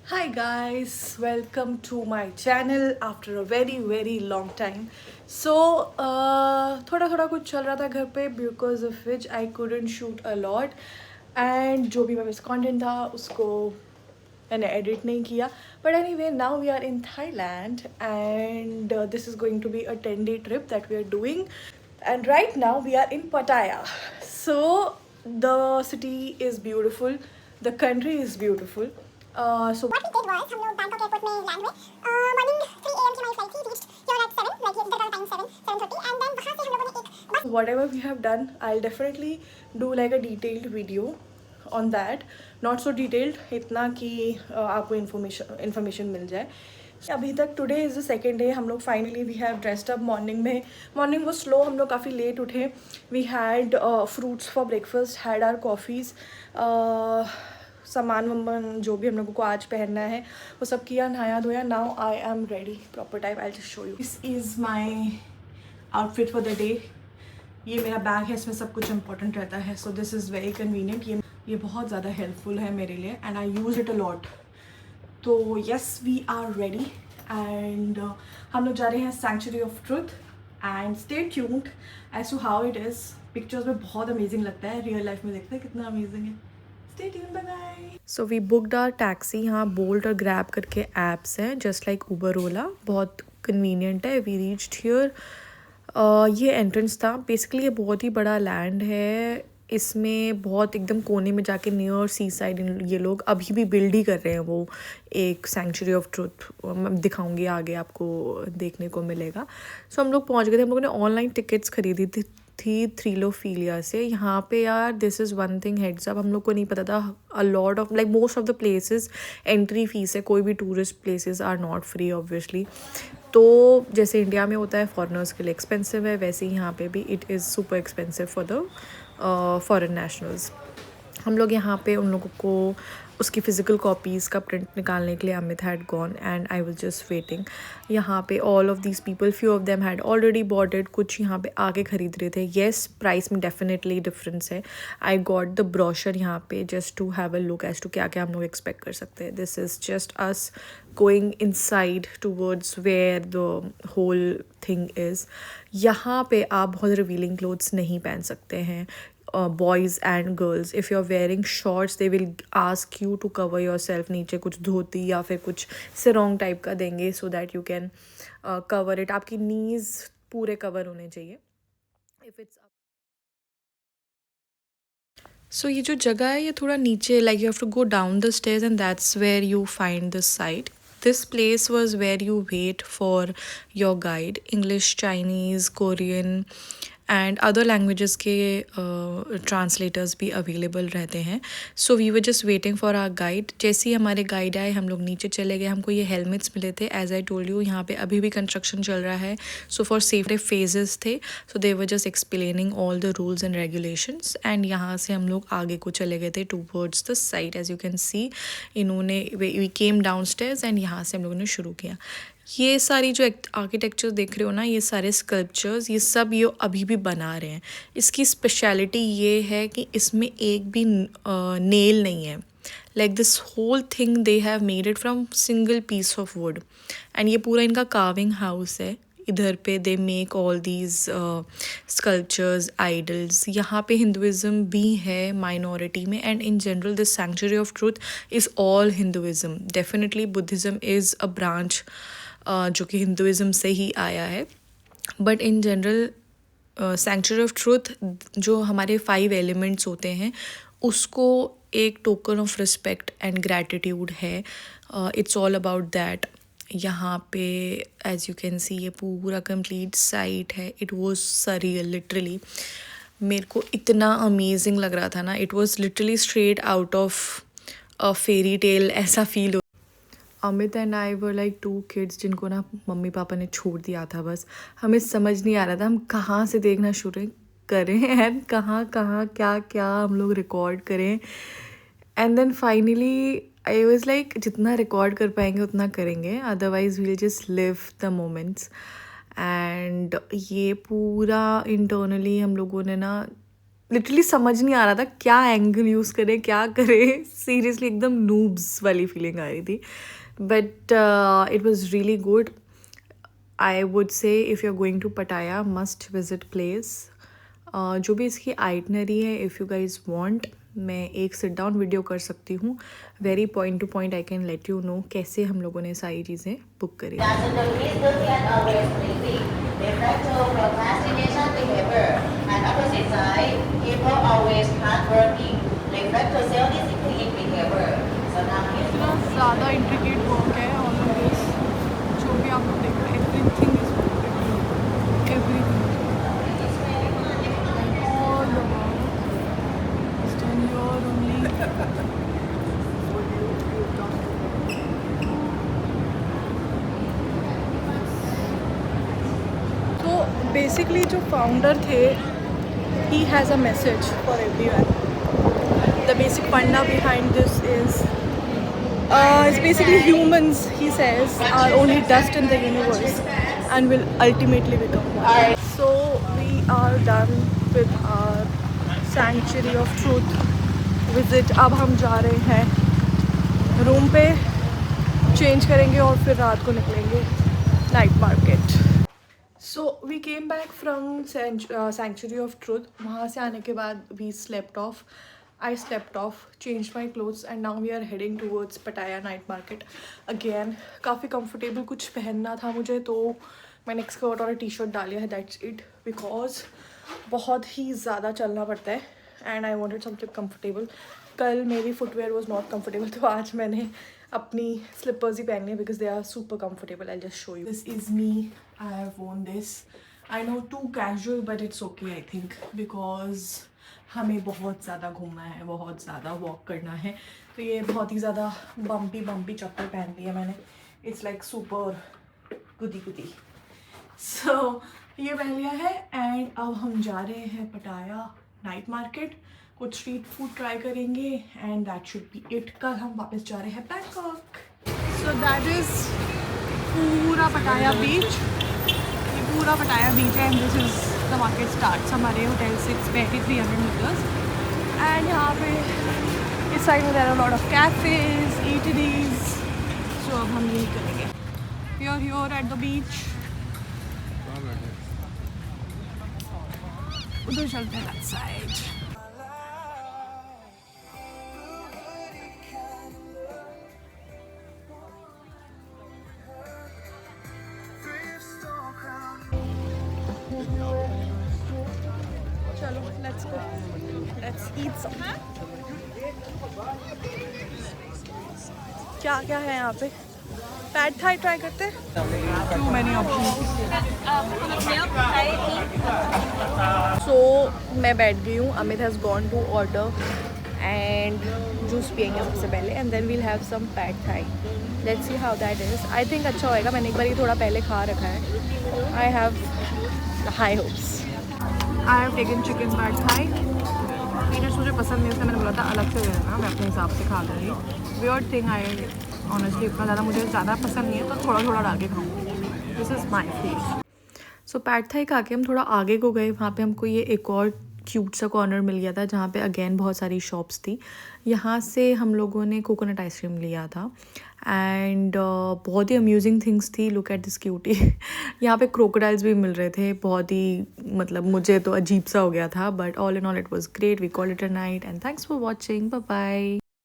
Hi guys, welcome to my channel after a very long time. So थोड़ा थोड़ा कुछ चल रहा था घर पे because of which I couldn't shoot a lot and जो भी मेरे पास content था उसको मैंने edit नहीं किया. But anyway, now we are in Thailand and this is going to be a 10-day trip that we are doing. And right now we are in Pattaya. So the city is beautiful, the country is beautiful. So what we did was हम लोग Bangkok airport में land हुए morning 3 AM की हमारी flight थी reached here eight 7 like इधर का time 7:30 and then वहाँ से हम लोगों ने एक बस whatever we have done, I'll definitely do like a detailed video on that. Not so detailed इतना कि आपको information मिल जाए. अभी तक today is the second day. हम लोग finally we have dressed up. Morning वो स्लो, हम लोग काफ़ी लेट उठे. We had fruits for breakfast, had our coffees, सामान वामान जो भी हम लोगों को आज पहनना है वो सब किया, नहाया धोया. Now I am ready proper time. I just show you. This is my outfit for the day. ये मेरा बैग है, इसमें सब कुछ इंपॉर्टेंट रहता है. So this is very convenient. ये बहुत ज़्यादा हेल्पफुल है मेरे लिए and I use it a lot. तो yes, we are ready and हम लोग जा रहे हैं sanctuary of truth. And stay tuned as to how it is. Pictures में बहुत अमेजिंग लगता है, रियल लाइफ में देखते हैं कितना अमेजिंग है. Stay tuned, bye bye. So we booked our taxi. यहाँ बोल्ट और ग्रैब करके ऐप्स हैं जस्ट लाइक उबर ओला. बहुत कन्वीनियंट है. We reached here. ये एंट्रेंस था. बेसिकली ये बहुत ही बड़ा लैंड है. इसमें बहुत एकदम कोने में जाके नियर सी साइड ये लोग अभी भी बिल्ड ही कर रहे हैं वो एक सैंक्चुरी ऑफ ट्रुथ. मैं दिखाऊंगी आगे, आपको देखने को मिलेगा. सो हम लोग पहुंच गए थे. हम लोगों ने ऑनलाइन टिकट्स खरीदी थी थ्रीलोफीलिया से. यहाँ पे यार this is one thing heads up, हम लोग को नहीं पता था. A lot of like most of the places entry fees है. कोई भी tourist places are not free obviously. तो जैसे इंडिया में होता है फॉरेनर्स के लिए एक्सपेंसिव है, वैसे ही यहाँ पे भी it is super expensive for the foreign nationals. हम लोग यहाँ पे उन लोगों को उसकी फ़िज़िकल कॉपीज़ का प्रिंट निकालने के लिए Amit had gone and I was just waiting. यहाँ पे all of these people, few of them had already bought it. कुछ यहाँ पे आगे ख़रीद रहे थे. येस, प्राइस में डेफिनेटली डिफरेंस है. आई गॉट द ब्रोशर यहाँ पे just to have a look as to क्या क्या हम लोग एक्सपेक्ट कर सकते हैं. This is just us going inside towards where the whole thing is. यहाँ पे आप बहुत रिवीलिंग क्लोथ्स नहीं पहन सकते हैं. Boys and girls, if you're wearing shorts they will ask you to cover yourself. नीचे कुछ धोती या फिर कुछ सिरोंग टाइप का देंगे so that you can cover it. आपकी knees पूरे cover होने चाहिए. If it's so ये जो जगह है ये थोड़ा नीचे, like you have to go down the stairs and that's where you find the site. This place was where you wait for your guide. English, Chinese, Korean and other languages के translators भी available रहते हैं. So we were just waiting for our guide. जैसे ही हमारे guide आए हम लोग नीचे चले गए. हमको ये हेलमेट्स मिले थे. एज आई टोल्ड यू यहाँ पे अभी भी कंस्ट्रक्शन चल रहा है. सो फॉर सेफ्टी फेजेस थे. So they were just explaining all the rules and regulations. And यहाँ से हम लोग आगे को चले गए थे towards the site. As you can see इन्होंने we came downstairs and यहाँ से हम लोगों ने शुरू किया. ये सारी जो आर्किटेक्चर देख रहे हो ना, ये सारे स्कल्पचर्स, ये सब ये अभी भी बना रहे हैं. इसकी स्पेशलिटी ये है कि इसमें एक भी नेल नहीं है. Like this whole thing they have made it from single piece of wood. And ये पूरा इनका कार्विंग हाउस है. इधर पे they make all these sculptures, idols. यहाँ पे हिंदुज़म भी है माइनॉरिटी में. And in general this sanctuary of truth is all Hinduism. Definitely Buddhism is a branch जो कि हिंदुज़म से ही आया है. But in general sanctuary of truth जो हमारे 5 एलिमेंट्स होते हैं उसको एक token of respect and gratitude है. It's all about that. यहाँ पे एज यू कैन सी ये पूरा कंप्लीट साइट है. It was surreal literally. मेरे को इतना अमेजिंग लग रहा था ना. It was literally straight out of a fairy tale ऐसा feel. Amit and I were like 2 kids जिनको ना मम्मी पापा ने छोड़ दिया था. बस हमें समझ नहीं आ रहा था हम कहाँ से देखना शुरू करें एंड कहाँ कहाँ क्या क्या हम लोग रिकॉर्ड करें. And then finally I was like जितना रिकॉर्ड कर पाएंगे उतना करेंगे, otherwise we'll just live the moments. And ये पूरा इंटरनली हम लोगों ने ना लिटरली समझ नहीं आ रहा था क्या एंगल यूज़ करें, क्या करें. सीरियसली एकदम नूब्स वाली फीलिंग आ रही थी. But it was really good. I would say if you are going to Pattaya must visit place. जो भी इसकी आइटनरी है, इफ़ यू गाइज वांट, मैं एक सिट डाउन वीडियो कर सकती हूँ. Very point two point I can let you know कैसे हम लोगों ने सारी चीज़ें बुक करी. इतना ज़्यादा इंट्रिकेट वर्क है ऑल ऑफ दिस. जो भी आप लोग देख रहे हैं, everything is everything all done here only. तो बेसिकली जो फाउंडर थे, he has a message for everyone. The basic funda behind this is basically humans, he says, are only dust in the universe and will ultimately become one. So we are done with our Sanctuary of Truth visit. अब हम जा रहे हैं room पे, change करेंगे और फिर रात को निकलेंगे night market. So we came back from Sanctuary of Truth. वहाँ से आने के बाद we slept off. I slept off, changed my clothes and now we are heading towards Pattaya night market again. काफ़ी comfortable कुछ पहनना था मुझे, तो मैंने एक स्कर्ट और टी शर्ट डाली है. That's it, because बहुत ही ज़्यादा चलना पड़ता है and I wanted something comfortable. कल मेरी footwear was not comfortable, तो आज मैंने अपनी slippers ही पहननी है because they are super comfortable. I'll just show you. This is me. I have worn this. I know too casual but it's okay I think, because हमें बहुत ज़्यादा घूमना है, बहुत ज़्यादा वॉक करना है. तो ये बहुत ही ज़्यादा बम्पी चप्पल पहन ली है मैंने. इट्स लाइक सुपर गुदी. सो ये पहन लिया है एंड अब हम जा रहे हैं पटाया नाइट मार्केट. कुछ स्ट्रीट फूड ट्राई करेंगे and that should be it. कल हम वापस जा रहे हैं बैंकॉक. सो दैट इज़ पूरा पटाया बीच. ये पूरा पटाया बीच है and this is the market starts. हमारे होटल से 300 मीटर्स एंड यहाँ पे इस साइड में there are lot of cafes, eateries. So अब हम यही करेंगे. We are here at the beach. उधर चलते हैं दैट साइड. चलो let's go, let's eat some. क्या क्या है यहाँ पे? पैड थाई ट्राई करते हैं. To many options. सो मैं बैठ गई हूँ. Amit has gone to order and juice पियेंगे सबसे पहले and then we'll have some pad thai. Let's see how that is. I think अच्छा होएगा. मैंने एक बार ये थोड़ा पहले खा रखा है. I have high hopes. I have taken chicken pad thai. Peanuts मुझे पसंद नहीं, इसलिए मैंने बोला था अलग से देना, मैं अपने हिसाब से खा लूँगी. वियर्ड थिंग, आई ऑनेस्टली इतना ज़्यादा मुझे ज़्यादा पसंद नहीं है, तो थोड़ा थोड़ा डाल के खाऊँगी. This is my face. So pad Thai खा के हम थोड़ा आगे को गए. वहाँ पे हमको ये एक और क्यूट सा कॉर्नर मिल गया था जहाँ पे अगेन बहुत सारी शॉप्स थी. यहाँ से हम लोगों ने कोकोनट आइसक्रीम लिया था एंड बहुत ही अम्यूजिंग थिंग्स थी. Look at this cutie. यहाँ पे क्रोकोडाइल्स भी मिल रहे थे. बहुत ही मतलब मुझे तो अजीब सा हो गया था, but all in all it was great. We call it a night and thanks for watching. Bye bye.